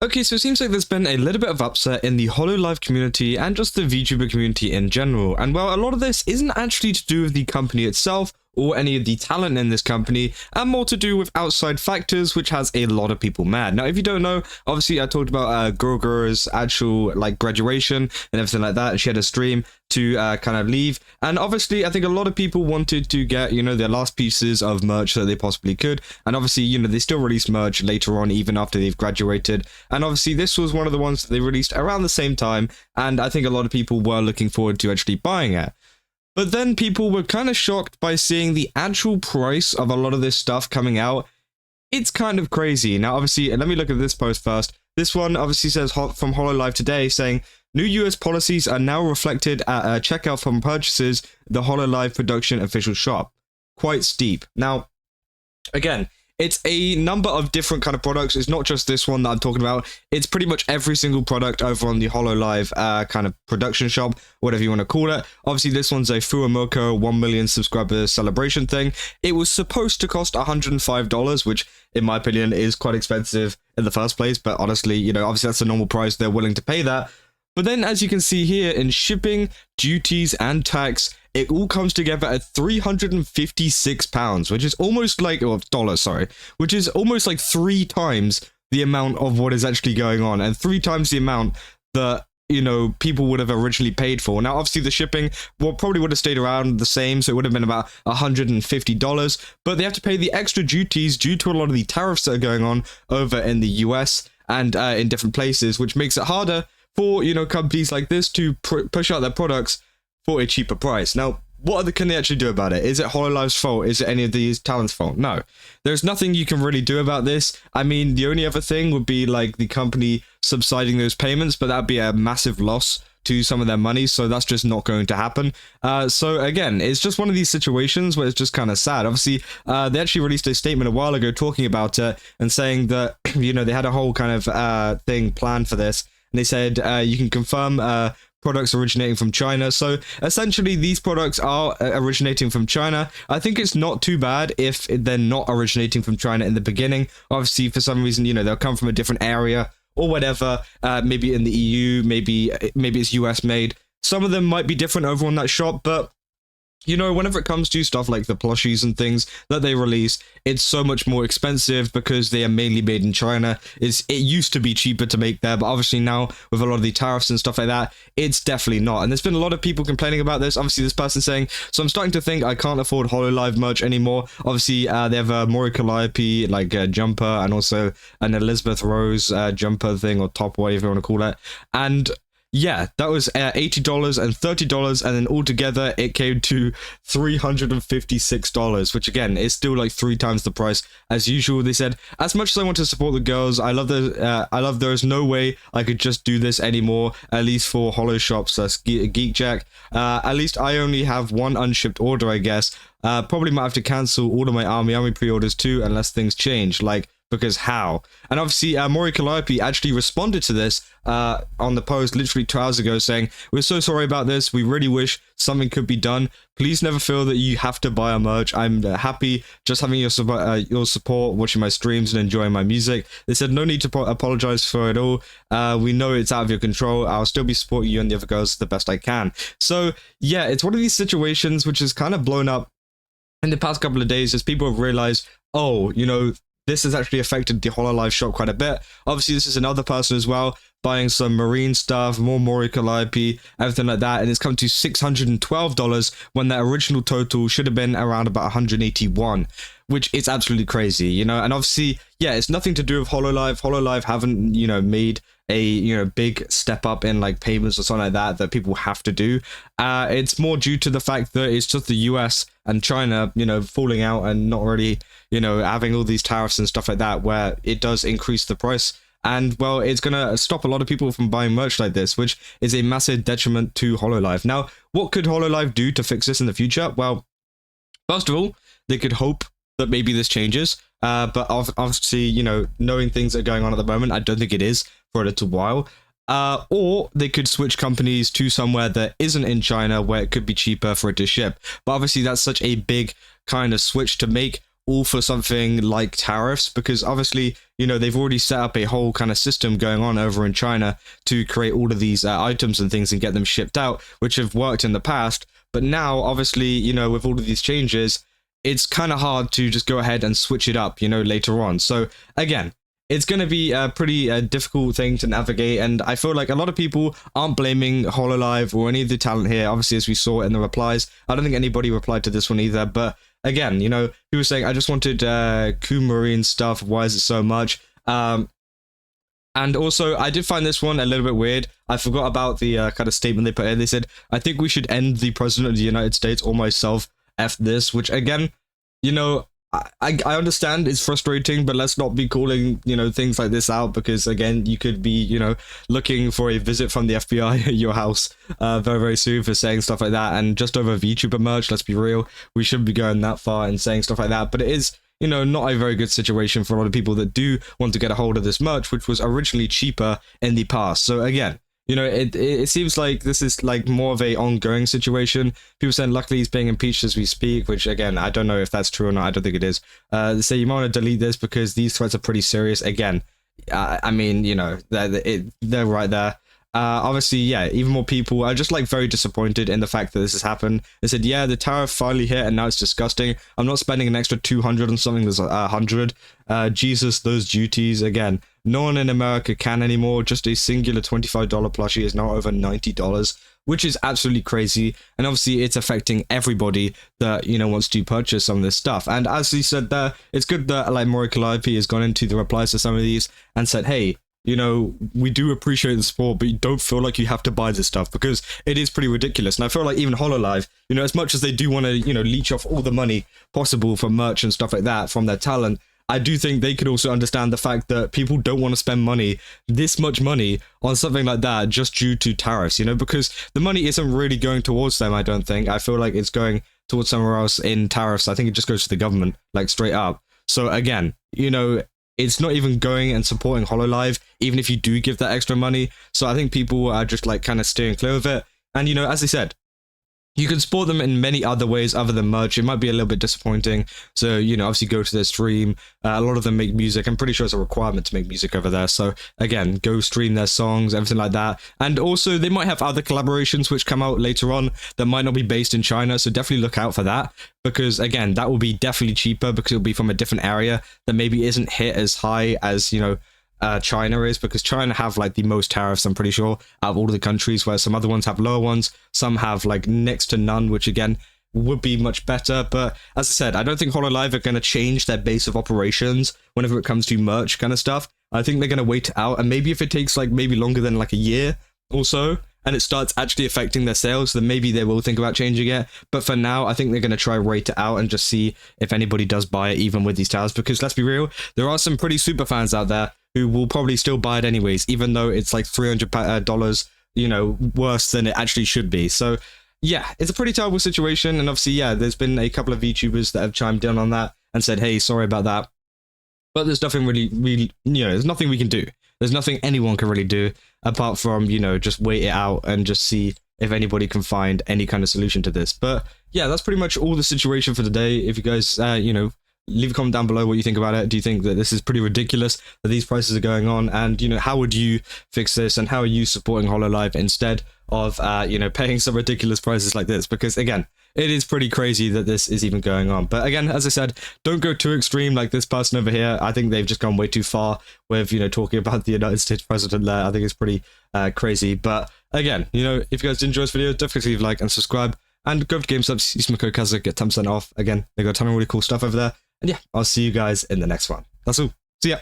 Okay, so it seems like there's been a little bit of upset in the Hololive community and just the VTuber community in general. And well, a lot of this isn't actually to do with the company itself or any of the talent in this company, and more to do with outside factors, which has a lot of people mad. Now, if you don't know, obviously I talked about Gurgur's actual graduation and everything like that, and she had a stream to kind of leave. And obviously, I think a lot of people wanted to get, their last pieces of merch that they possibly could. And obviously, they still release merch later on, even after they've graduated. And obviously, this was one of the ones that they released around the same time. And I think a lot of people were looking forward to actually buying it. But then people were kind of shocked by seeing the actual price of a lot of this stuff coming out. It's kind of crazy. Now, obviously, let me look at this post first. This one obviously says from Hololive today saying, new US policies are now reflected at checkout from purchases, the Hololive production official shop. Quite steep. Now, again, it's a number of different kind of products. It's not just this one that I'm talking about. It's pretty much every single product over on the Hololive kind of production shop, whatever you want to call it. Obviously, this one's a Fuamoko 1 million subscribers celebration thing. It was supposed to cost $105, which in my opinion is quite expensive in the first place. But honestly, obviously that's the normal price. They're willing to pay that. But then, as you can see here, in shipping, duties, and tax, it all comes together at £356, which is almost like, or dollars, sorry, which is almost like 3 times the amount of what is actually going on, and 3 times the amount that, people would have originally paid for. Now, obviously, the shipping probably would have stayed around the same, so it would have been about $150, but they have to pay the extra duties due to a lot of the tariffs that are going on over in the US and in different places, which makes it harder for, companies like this to push out their products for a cheaper price. Now, what can they actually do about it? Is it Hololive's fault? Is it any of these talents' fault? No. There's nothing you can really do about this. I mean, the only other thing would be like the company subsiding those payments, but that'd be a massive loss to some of their money, so that's just not going to happen. So again, it's just one of these situations where it's just kind of sad. Obviously, they actually released a statement a while ago talking about it and saying that, they had a whole kind of thing planned for this. And they said you can confirm products originating from China. So essentially, these products are originating from China. I think it's not too bad if they're not originating from China in the beginning. Obviously, for some reason, they'll come from a different area or whatever. Maybe in the EU, maybe it's US made. Some of them might be different over on that shop, but whenever it comes to stuff like the plushies and things that they release, it's so much more expensive because they are mainly made in China. It used to be cheaper to make there, but obviously now with a lot of the tariffs and stuff like that, it's definitely not. And there's been a lot of people complaining about this. Obviously, this person saying, so I'm starting to think I can't afford Hololive merch anymore. Obviously, they have a Mori Calliope jumper and also an Elizabeth Rose jumper thing or top, whatever you want to call it. And yeah, that was $80 and $30, and then altogether it came to $356, which again is still like 3 times the price as usual. They said, as much as I want to support the girls, I love there's no way I could just do this anymore, at least for Holo Shops, GeekJack. At least I only have 1 unshipped order, I guess. Probably might have to cancel all of my Army pre-orders too, unless things change, because how? And obviously, Mori Calliope actually responded to this on the post literally 2 hours ago saying, we're so sorry about this. We really wish something could be done. Please never feel that you have to buy our merch. I'm happy just having your support, watching my streams and enjoying my music. They said, no need to apologize for it all. We know it's out of your control. I'll still be supporting you and the other girls the best I can. So yeah, it's one of these situations which is kind of blown up in the past couple of days as people have realized, oh, this has actually affected the Hololive shop quite a bit. Obviously, this is another person as well, buying some marine stuff, more Mori Calliope, everything like that, and it's come to $612 when that original total should have been around about $181, which is absolutely crazy, And obviously, yeah, it's nothing to do with Hololive. Hololive haven't, made a big step up in payments or something like that people have to do. It's more due to the fact that it's just the US and China falling out and not really having all these tariffs and stuff like that, where it does increase the price. And well, it's gonna stop a lot of people from buying merch like this, which is a massive detriment to Hololive. Now, what could Hololive do to fix this in the future? Well, first of all, they could hope that maybe this changes, but obviously, knowing things that are going on at the moment, I don't think it is for a little while. Or they could switch companies to somewhere that isn't in China, where it could be cheaper for it to ship. But obviously, that's such a big kind of switch to make all for something like tariffs, because obviously, they've already set up a whole kind of system going on over in China to create all of these items and things and get them shipped out, which have worked in the past. But now, obviously, with all of these changes, it's kind of hard to just go ahead and switch it up, later on. So again, it's going to be a pretty difficult thing to navigate, and I feel like a lot of people aren't blaming Hololive or any of the talent here. Obviously, as we saw in the replies, I don't think anybody replied to this one either, but again, people saying, I just wanted Kumarine stuff, why is it so much? And also, I did find this one a little bit weird. I forgot about the kind of statement they put in. They said, I think we should end the President of the United States or myself, F this, which again, I understand it's frustrating, but let's not be calling, things like this out, because again, you could be, looking for a visit from the FBI at your house very, very soon for saying stuff like that. And just over VTuber merch, let's be real, we shouldn't be going that far and saying stuff like that. But it is, not a very good situation for a lot of people that do want to get a hold of this merch, which was originally cheaper in the past. So again, it seems like this is like more of a ongoing situation. People saying luckily he's being impeached as we speak, which again, I don't know if that's true or not. I don't think it is. They say you might want to delete this because these threats are pretty serious. Again, I mean, they're right there. Obviously, yeah, even more people are just like very disappointed in the fact that this has happened. They said, yeah, the tariff finally hit and now it's disgusting. I'm not spending an extra 200 on something that's 100. Jesus, those duties. Again, no one in America can anymore. Just a singular $25 plushie is now over $90, which is absolutely crazy. And obviously it's affecting everybody that, wants to purchase some of this stuff. And as he said there, it's good that like Hololive has gone into the replies to some of these and said, hey, we do appreciate the support, but you don't feel like you have to buy this stuff, because it is pretty ridiculous. And I feel like even Hololive, as much as they do want to, leech off all the money possible from merch and stuff like that from their talent, I do think they could also understand the fact that people don't want to spend money, this much money, on something like that just due to tariffs, because the money isn't really going towards them, I don't think. I feel like it's going towards somewhere else in tariffs. I think it just goes to the government, like straight up. So again, it's not even going and supporting Hololive, even if you do give that extra money. So I think people are just like kind of steering clear of it. And, as I said, you can support them in many other ways other than merch. It might be a little bit disappointing. So, obviously go to their stream. A lot of them make music. I'm pretty sure it's a requirement to make music over there. So again, go stream their songs, everything like that. And also they might have other collaborations which come out later on that might not be based in China. So definitely look out for that, because again, that will be definitely cheaper because it'll be from a different area that maybe isn't hit as high as, China is, because China have like the most tariffs, I'm pretty sure, out of all of the countries, where some other ones have lower ones, some have like next to none, which again would be much better. But as I said, I don't think Hololive are going to change their base of operations whenever it comes to merch kind of stuff. I think they're going to wait it out, and maybe if it takes like maybe longer than like a year or so and it starts actually affecting their sales, then maybe they will think about changing it. But for now, I think they're going to try wait it out and just see if anybody does buy it, even with these tariffs, because let's be real, there are some pretty super fans out there who will probably still buy it anyways, even though it's like $300, worse than it actually should be. So yeah, it's a pretty terrible situation. And obviously, yeah, there's been a couple of VTubers that have chimed in on that and said, hey, sorry about that. But there's nothing really, there's nothing we can do. There's nothing anyone can really do apart from, just wait it out and just see if anybody can find any kind of solution to this. But yeah, that's pretty much all the situation for today. If you guys, leave a comment down below what you think about it. Do you think that this is pretty ridiculous that these prices are going on? And, how would you fix this? And how are you supporting Hololive instead of, paying some ridiculous prices like this? Because again, it is pretty crazy that this is even going on. But again, as I said, don't go too extreme like this person over here. I think they've just gone way too far with, talking about the United States president there. I think it's pretty crazy. But again, if you guys did enjoy this video, definitely leave a like and subscribe. And go to GameSubs, use my code Kazza, get 10% off. Again, they got a ton of really cool stuff over there. And yeah, I'll see you guys in the next one. That's all. See ya.